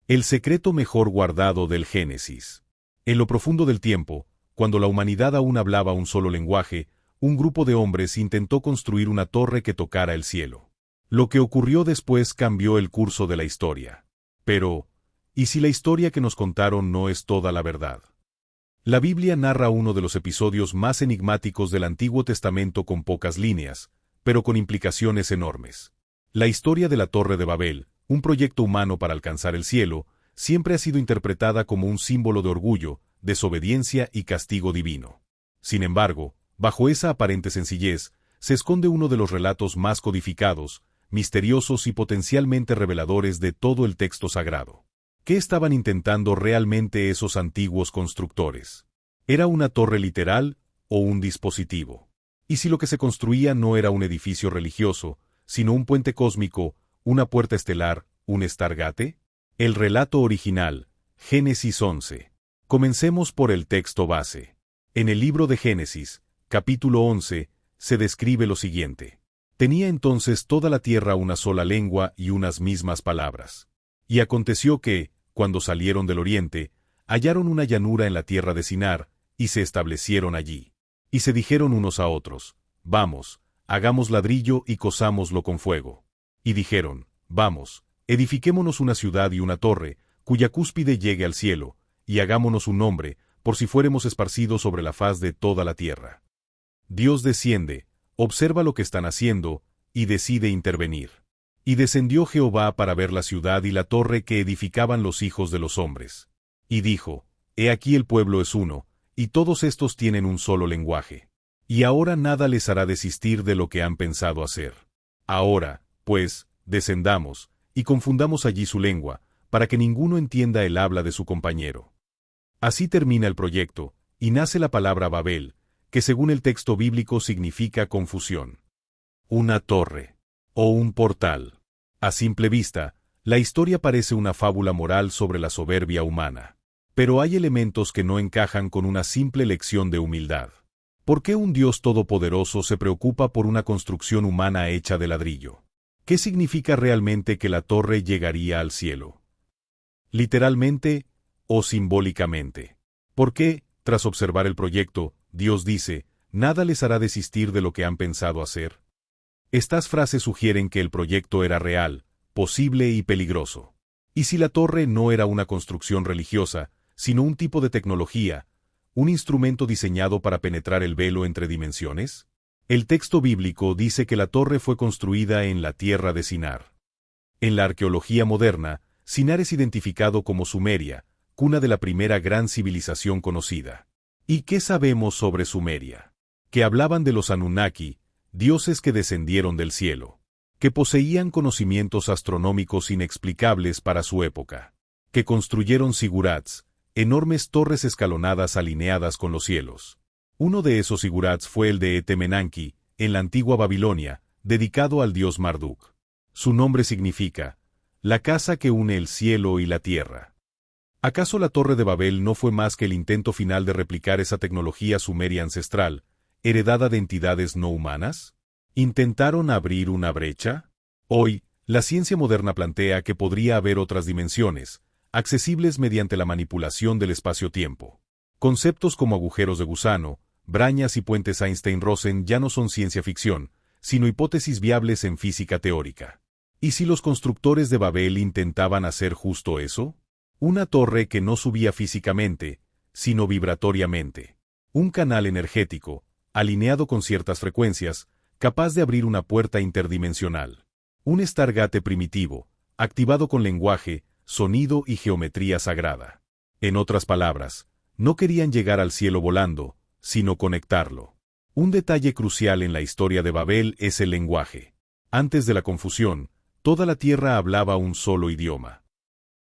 El secreto mejor guardado del Génesis. En lo profundo del tiempo, cuando la humanidad aún hablaba un solo lenguaje, un grupo de hombres intentó construir una torre que tocara el cielo. Lo que ocurrió después cambió el curso de la historia. Pero, ¿y si la historia que nos contaron no es toda la verdad? La Biblia narra uno de los episodios más enigmáticos del Antiguo Testamento con pocas líneas, pero con implicaciones enormes. La historia de la Torre de Babel, un proyecto humano para alcanzar el cielo, siempre ha sido interpretada como un símbolo de orgullo, desobediencia y castigo divino. Sin embargo, bajo esa aparente sencillez, se esconde uno de los relatos más codificados, misteriosos y potencialmente reveladores de todo el texto sagrado. ¿Qué estaban intentando realmente esos antiguos constructores? ¿Era una torre literal o un dispositivo? ¿Y si lo que se construía no era un edificio religioso, sino un puente cósmico, una puerta estelar, un Stargate? El relato original, Génesis 11. Comencemos por el texto base. En el libro de Génesis, capítulo 11, se describe lo siguiente. Tenía entonces toda la tierra una sola lengua y unas mismas palabras. Y aconteció que, cuando salieron del oriente, hallaron una llanura en la tierra de Sinar, y se establecieron allí. Y se dijeron unos a otros, vamos, hagamos ladrillo y cosámoslo con fuego. Y dijeron, vamos, edifiquémonos una ciudad y una torre, cuya cúspide llegue al cielo, y hagámonos un nombre, por si fuéremos esparcidos sobre la faz de toda la tierra. Dios desciende, observa lo que están haciendo, y decide intervenir. Y descendió Jehová para ver la ciudad y la torre que edificaban los hijos de los hombres. Y dijo, he aquí el pueblo es uno, y todos estos tienen un solo lenguaje. Y ahora nada les hará desistir de lo que han pensado hacer. Ahora, pues, descendamos, y confundamos allí su lengua, para que ninguno entienda el habla de su compañero. Así termina el proyecto, y nace la palabra Babel, que según el texto bíblico significa confusión. Una torre, o un portal. A simple vista, la historia parece una fábula moral sobre la soberbia humana. Pero hay elementos que no encajan con una simple lección de humildad. ¿Por qué un Dios todopoderoso se preocupa por una construcción humana hecha de ladrillo? ¿Qué significa realmente que la torre llegaría al cielo? ¿Literalmente o simbólicamente? ¿Por qué, tras observar el proyecto, Dios dice, nada les hará desistir de lo que han pensado hacer? Estas frases sugieren que el proyecto era real, posible y peligroso. ¿Y si la torre no era una construcción religiosa, sino un tipo de tecnología, un instrumento diseñado para penetrar el velo entre dimensiones? El texto bíblico dice que la torre fue construida en la tierra de Sinar. En la arqueología moderna, Sinar es identificado como Sumeria, cuna de la primera gran civilización conocida. ¿Y qué sabemos sobre Sumeria? Que hablaban de los Anunnaki, dioses que descendieron del cielo. Que poseían conocimientos astronómicos inexplicables para su época. Que construyeron zigurats, enormes torres escalonadas alineadas con los cielos. Uno de esos zigurats fue el de Etemenanki, en la antigua Babilonia, dedicado al dios Marduk. Su nombre significa, la casa que une el cielo y la tierra. ¿Acaso la Torre de Babel no fue más que el intento final de replicar esa tecnología sumeria ancestral, heredada de entidades no humanas? ¿Intentaron abrir una brecha? Hoy, la ciencia moderna plantea que podría haber otras dimensiones, accesibles mediante la manipulación del espacio-tiempo. Conceptos como agujeros de gusano, brañas y puentes Einstein-Rosen ya no son ciencia ficción, sino hipótesis viables en física teórica. ¿Y si los constructores de Babel intentaban hacer justo eso? Una torre que no subía físicamente, sino vibratoriamente. Un canal energético, alineado con ciertas frecuencias, capaz de abrir una puerta interdimensional. Un Stargate primitivo, activado con lenguaje, sonido y geometría sagrada. En otras palabras, no querían llegar al cielo volando, sino conectarlo. Un detalle crucial en la historia de Babel es el lenguaje. Antes de la confusión, toda la tierra hablaba un solo idioma.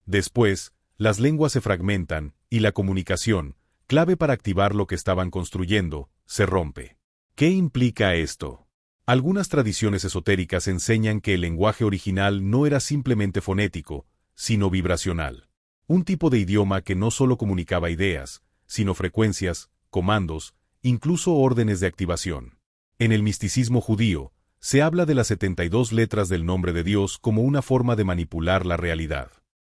Después, las lenguas se fragmentan, y la comunicación, clave para activar lo que estaban construyendo, se rompe. ¿Qué implica esto? Algunas tradiciones esotéricas enseñan que el lenguaje original no era simplemente fonético, sino vibracional. Un tipo de idioma que no solo comunicaba ideas, sino frecuencias, comandos, incluso órdenes de activación. En el misticismo judío, se habla de las 72 letras del nombre de Dios como una forma de manipular la realidad.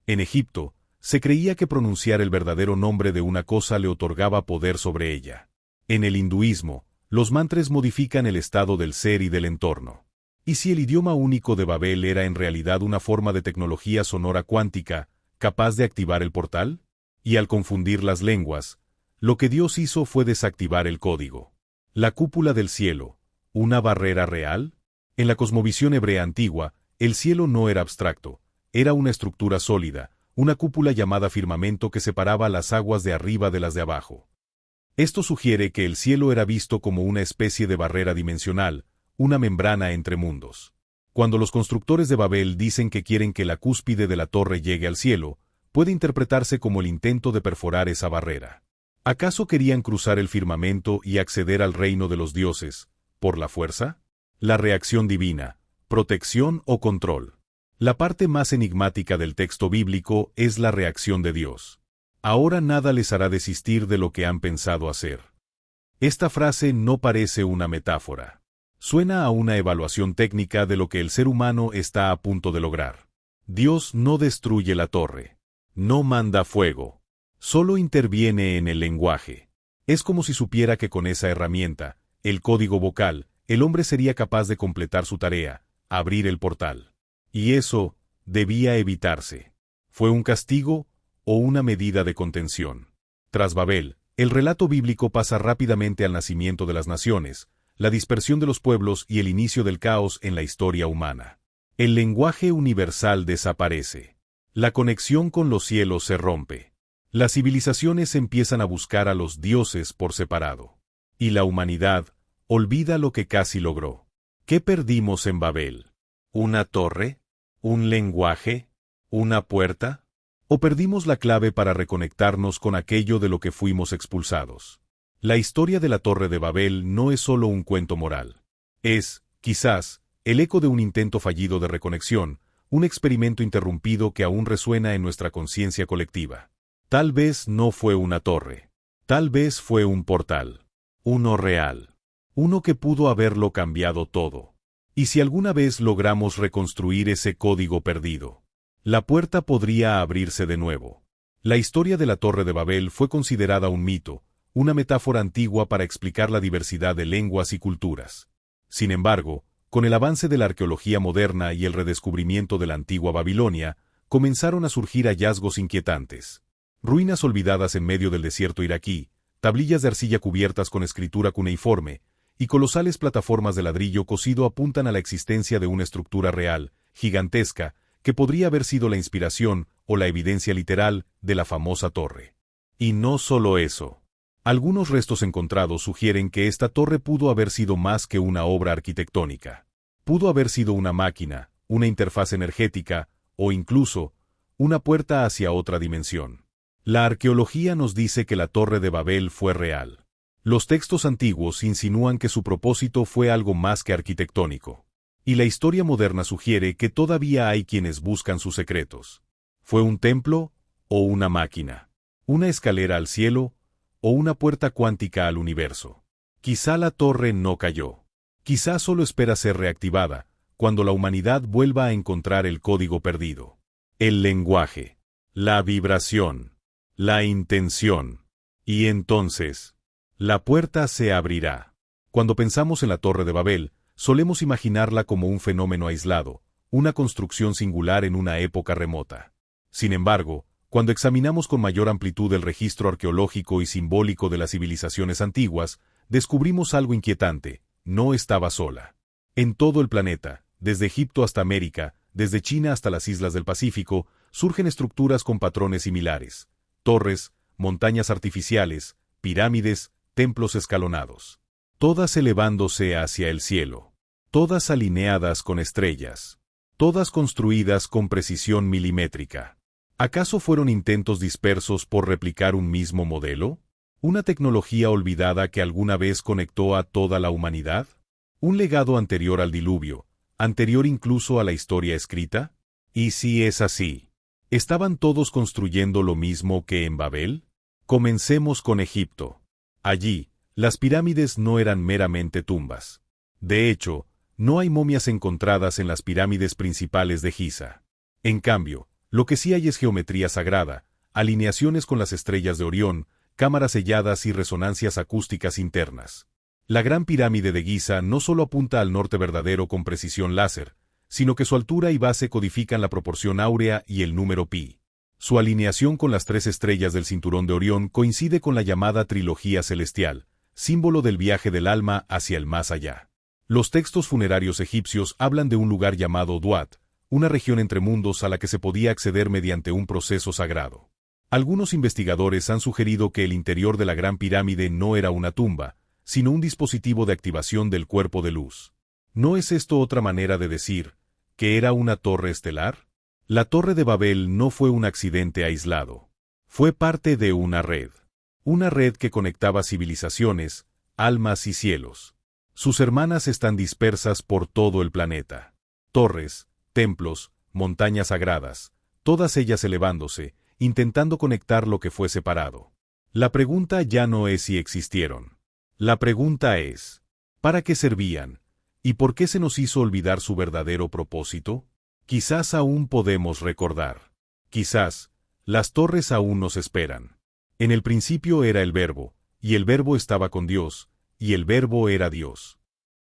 En Egipto, se creía que pronunciar el verdadero nombre de una cosa le otorgaba poder sobre ella. En el hinduismo, los mantras modifican el estado del ser y del entorno. ¿Y si el idioma único de Babel era en realidad una forma de tecnología sonora cuántica, capaz de activar el portal? Y al confundir las lenguas, lo que Dios hizo fue desactivar el código. La cúpula del cielo, ¿una barrera real? En la cosmovisión hebrea antigua, el cielo no era abstracto, era una estructura sólida, una cúpula llamada firmamento que separaba las aguas de arriba de las de abajo. Esto sugiere que el cielo era visto como una especie de barrera dimensional, una membrana entre mundos. Cuando los constructores de Babel dicen que quieren que la cúspide de la torre llegue al cielo, puede interpretarse como el intento de perforar esa barrera. ¿Acaso querían cruzar el firmamento y acceder al reino de los dioses, por la fuerza? La reacción divina, protección o control. La parte más enigmática del texto bíblico es la reacción de Dios. Ahora nada les hará desistir de lo que han pensado hacer. Esta frase no parece una metáfora. Suena a una evaluación técnica de lo que el ser humano está a punto de lograr. Dios no destruye la torre. No manda fuego. Solo interviene en el lenguaje. Es como si supiera que con esa herramienta, el código vocal, el hombre sería capaz de completar su tarea, abrir el portal. Y eso debía evitarse. ¿Fue un castigo o una medida de contención? Tras Babel, el relato bíblico pasa rápidamente al nacimiento de las naciones, la dispersión de los pueblos y el inicio del caos en la historia humana. El lenguaje universal desaparece. La conexión con los cielos se rompe. Las civilizaciones empiezan a buscar a los dioses por separado. Y la humanidad olvida lo que casi logró. ¿Qué perdimos en Babel? ¿Una torre? ¿Un lenguaje? ¿Una puerta? ¿O perdimos la clave para reconectarnos con aquello de lo que fuimos expulsados? La historia de la Torre de Babel no es solo un cuento moral. Es, quizás, el eco de un intento fallido de reconexión, un experimento interrumpido que aún resuena en nuestra conciencia colectiva. Tal vez no fue una torre. Tal vez fue un portal. Uno real. Uno que pudo haberlo cambiado todo. ¿Y si alguna vez logramos reconstruir ese código perdido? La puerta podría abrirse de nuevo. La historia de la Torre de Babel fue considerada un mito, una metáfora antigua para explicar la diversidad de lenguas y culturas. Sin embargo, con el avance de la arqueología moderna y el redescubrimiento de la antigua Babilonia, comenzaron a surgir hallazgos inquietantes. Ruinas olvidadas en medio del desierto iraquí, tablillas de arcilla cubiertas con escritura cuneiforme, y colosales plataformas de ladrillo cocido apuntan a la existencia de una estructura real, gigantesca, que podría haber sido la inspiración o la evidencia literal de la famosa torre. Y no solo eso. Algunos restos encontrados sugieren que esta torre pudo haber sido más que una obra arquitectónica. Pudo haber sido una máquina, una interfaz energética, o incluso, una puerta hacia otra dimensión. La arqueología nos dice que la Torre de Babel fue real. Los textos antiguos insinúan que su propósito fue algo más que arquitectónico. Y la historia moderna sugiere que todavía hay quienes buscan sus secretos. ¿Fue un templo o una máquina? ¿Una escalera al cielo o una puerta cuántica al universo? Quizá la torre no cayó. Quizá solo espera ser reactivada, cuando la humanidad vuelva a encontrar el código perdido. El lenguaje, la vibración, la intención. Y entonces, la puerta se abrirá. Cuando pensamos en la Torre de Babel, solemos imaginarla como un fenómeno aislado, una construcción singular en una época remota. Sin embargo, cuando examinamos con mayor amplitud el registro arqueológico y simbólico de las civilizaciones antiguas, descubrimos algo inquietante: no estaba sola. En todo el planeta, desde Egipto hasta América, desde China hasta las islas del Pacífico, surgen estructuras con patrones similares: torres, montañas artificiales, pirámides, templos escalonados. Todas elevándose hacia el cielo. Todas alineadas con estrellas. Todas construidas con precisión milimétrica. ¿Acaso fueron intentos dispersos por replicar un mismo modelo? ¿Una tecnología olvidada que alguna vez conectó a toda la humanidad? ¿Un legado anterior al diluvio, anterior incluso a la historia escrita? ¿Y si es así? ¿Estaban todos construyendo lo mismo que en Babel? Comencemos con Egipto. Allí, las pirámides no eran meramente tumbas. De hecho, no hay momias encontradas en las pirámides principales de Giza. En cambio, Lo que sí hay es geometría sagrada, alineaciones con las estrellas de Orión, cámaras selladas y resonancias acústicas internas. La Gran Pirámide de Giza no solo apunta al norte verdadero con precisión láser, sino que su altura y base codifican la proporción áurea y el número pi. Su alineación con las 3 estrellas del cinturón de Orión coincide con la llamada trilogía celestial, símbolo del viaje del alma hacia el más allá. Los textos funerarios egipcios hablan de un lugar llamado Duat, una región entre mundos a la que se podía acceder mediante un proceso sagrado. Algunos investigadores han sugerido que el interior de la Gran Pirámide no era una tumba, sino un dispositivo de activación del cuerpo de luz. ¿No es esto otra manera de decir que era una torre estelar? La Torre de Babel no fue un accidente aislado. Fue parte de una red. Una red que conectaba civilizaciones, almas y cielos. Sus hermanas están dispersas por todo el planeta. Torres, templos, montañas sagradas, todas ellas elevándose, intentando conectar lo que fue separado. La pregunta ya no es si existieron. La pregunta es, ¿para qué servían? ¿Y por qué se nos hizo olvidar su verdadero propósito? Quizás aún podemos recordar. Quizás, las torres aún nos esperan. En el principio era el Verbo, y el Verbo estaba con Dios, y el Verbo era Dios.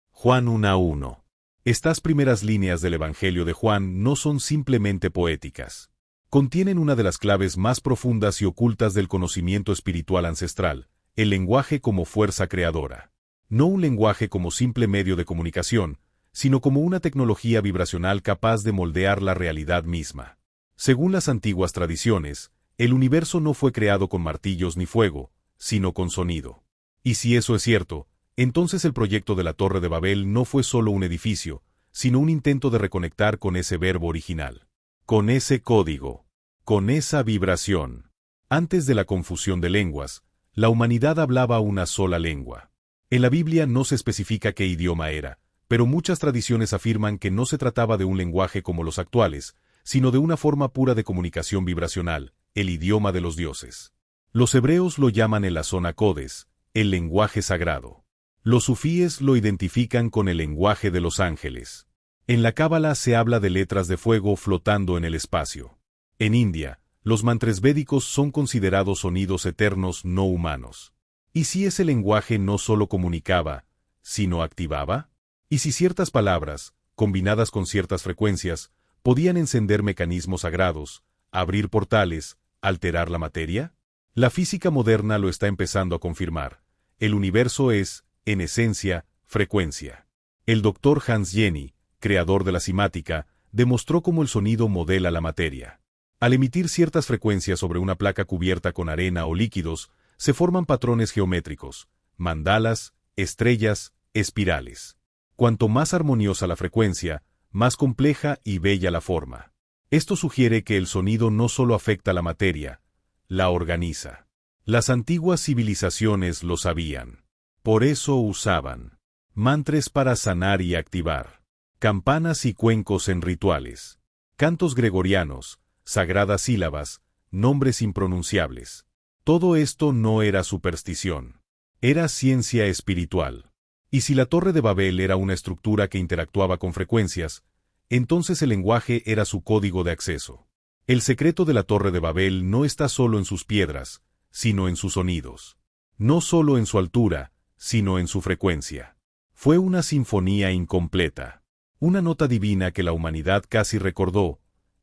Juan 1:1. Estas primeras líneas del Evangelio de Juan no son simplemente poéticas. Contienen una de las claves más profundas y ocultas del conocimiento espiritual ancestral, el lenguaje como fuerza creadora. No un lenguaje como simple medio de comunicación, sino como una tecnología vibracional capaz de moldear la realidad misma. Según las antiguas tradiciones, el universo no fue creado con martillos ni fuego, sino con sonido. Y si eso es cierto, entonces el proyecto de la Torre de Babel no fue solo un edificio, sino un intento de reconectar con ese verbo original, con ese código, con esa vibración. Antes de la confusión de lenguas, la humanidad hablaba una sola lengua. En la Biblia no se especifica qué idioma era, pero muchas tradiciones afirman que no se trataba de un lenguaje como los actuales, sino de una forma pura de comunicación vibracional, el idioma de los dioses. Los hebreos lo llaman el Lashon Codes, el lenguaje sagrado. Los sufíes lo identifican con el lenguaje de los ángeles. En la Cábala se habla de letras de fuego flotando en el espacio. En India, los mantras védicos son considerados sonidos eternos no humanos. ¿Y si ese lenguaje no solo comunicaba, sino activaba? ¿Y si ciertas palabras, combinadas con ciertas frecuencias, podían encender mecanismos sagrados, abrir portales, alterar la materia? La física moderna lo está empezando a confirmar. El universo es, en esencia, frecuencia. El Dr. Hans Jenny, creador de la cimática, demostró cómo el sonido modela la materia. Al emitir ciertas frecuencias sobre una placa cubierta con arena o líquidos, se forman patrones geométricos, mandalas, estrellas, espirales. Cuanto más armoniosa la frecuencia, más compleja y bella la forma. Esto sugiere que el sonido no solo afecta la materia, la organiza. Las antiguas civilizaciones lo sabían. Por eso usaban mantras para sanar y activar, campanas y cuencos en rituales, cantos gregorianos, sagradas sílabas, nombres impronunciables. Todo esto no era superstición. Era ciencia espiritual. Y si la Torre de Babel era una estructura que interactuaba con frecuencias, entonces el lenguaje era su código de acceso. El secreto de la Torre de Babel no está solo en sus piedras, sino en sus sonidos. No solo en su altura, sino en su frecuencia. Fue una sinfonía incompleta. Una nota divina que la humanidad casi recordó,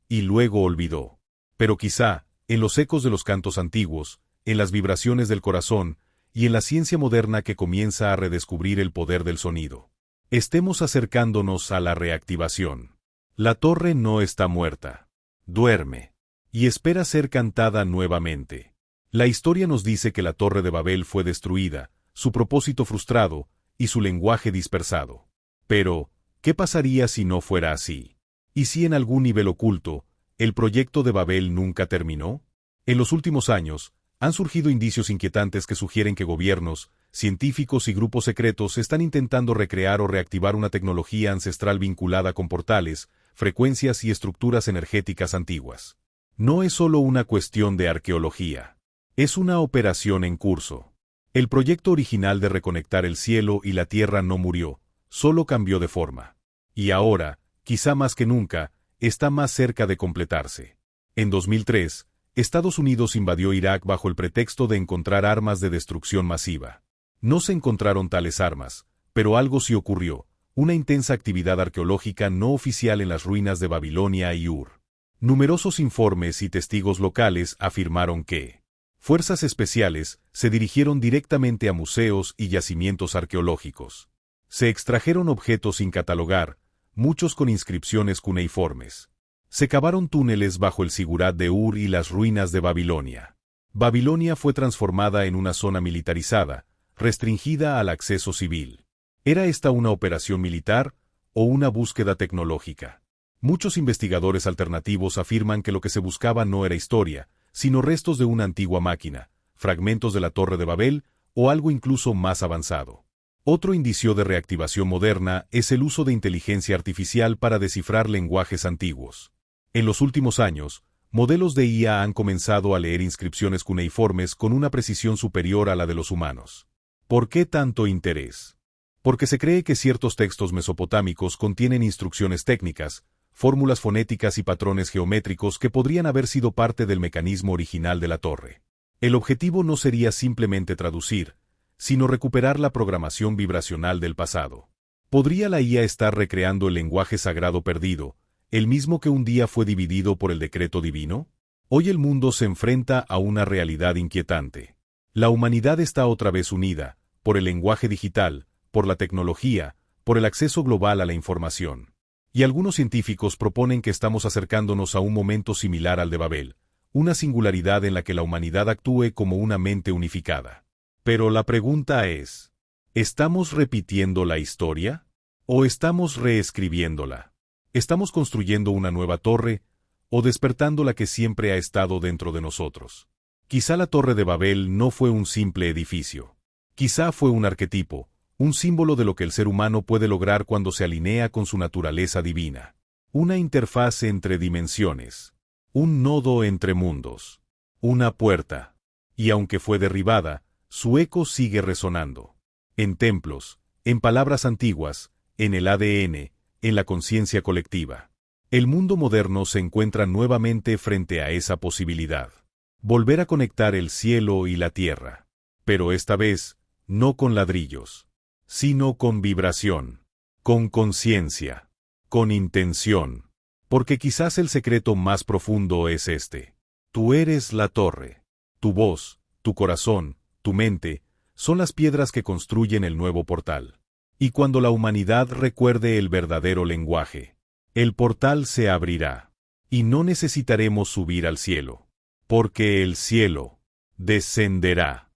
y luego olvidó. Pero quizá, en los ecos de los cantos antiguos, en las vibraciones del corazón, y en la ciencia moderna que comienza a redescubrir el poder del sonido, estemos acercándonos a la reactivación. La torre no está muerta. Duerme. Y espera ser cantada nuevamente. La historia nos dice que la Torre de Babel fue destruida, su propósito frustrado, y su lenguaje dispersado. Pero, ¿qué pasaría si no fuera así? ¿Y si en algún nivel oculto, el proyecto de Babel nunca terminó? En los últimos años, han surgido indicios inquietantes que sugieren que gobiernos, científicos y grupos secretos están intentando recrear o reactivar una tecnología ancestral vinculada con portales, frecuencias y estructuras energéticas antiguas. No es solo una cuestión de arqueología. Es una operación en curso. El proyecto original de reconectar el cielo y la tierra no murió, solo cambió de forma. Y ahora, quizá más que nunca, está más cerca de completarse. En 2003, Estados Unidos invadió Irak bajo el pretexto de encontrar armas de destrucción masiva. No se encontraron tales armas, pero algo sí ocurrió, una intensa actividad arqueológica no oficial en las ruinas de Babilonia y Ur. Numerosos informes y testigos locales afirmaron que fuerzas especiales se dirigieron directamente a museos y yacimientos arqueológicos. Se extrajeron objetos sin catalogar, muchos con inscripciones cuneiformes. Se cavaron túneles bajo el sigurat de Ur y las ruinas de Babilonia. Babilonia fue transformada en una zona militarizada, restringida al acceso civil. ¿Era esta una operación militar o una búsqueda tecnológica? Muchos investigadores alternativos afirman que lo que se buscaba no era historia, sino restos de una antigua máquina, fragmentos de la Torre de Babel o algo incluso más avanzado. Otro indicio de reactivación moderna es el uso de inteligencia artificial para descifrar lenguajes antiguos. En los últimos años, modelos de IA han comenzado a leer inscripciones cuneiformes con una precisión superior a la de los humanos. ¿Por qué tanto interés? Porque se cree que ciertos textos mesopotámicos contienen instrucciones técnicas, fórmulas fonéticas y patrones geométricos que podrían haber sido parte del mecanismo original de la torre. El objetivo no sería simplemente traducir, sino recuperar la programación vibracional del pasado. ¿Podría la IA estar recreando el lenguaje sagrado perdido, el mismo que un día fue dividido por el decreto divino? Hoy el mundo se enfrenta a una realidad inquietante. La humanidad está otra vez unida, por el lenguaje digital, por la tecnología, por el acceso global a la información. Y algunos científicos proponen que estamos acercándonos a un momento similar al de Babel, una singularidad en la que la humanidad actúe como una mente unificada. Pero la pregunta es, ¿estamos repitiendo la historia? ¿O estamos reescribiéndola? ¿Estamos construyendo una nueva torre, o despertando la que siempre ha estado dentro de nosotros? Quizá la Torre de Babel no fue un simple edificio. Quizá fue un arquetipo, un símbolo de lo que el ser humano puede lograr cuando se alinea con su naturaleza divina. Una interfaz entre dimensiones. Un nodo entre mundos. Una puerta. Y aunque fue derribada, su eco sigue resonando. En templos, en palabras antiguas, en el ADN, en la conciencia colectiva. El mundo moderno se encuentra nuevamente frente a esa posibilidad. Volver a conectar el cielo y la tierra. Pero esta vez, no con ladrillos, sino con vibración, con conciencia, con intención. Porque quizás el secreto más profundo es este. Tú eres la torre. Tu voz, tu corazón, tu mente, son las piedras que construyen el nuevo portal. Y cuando la humanidad recuerde el verdadero lenguaje, el portal se abrirá. Y no necesitaremos subir al cielo. Porque el cielo descenderá.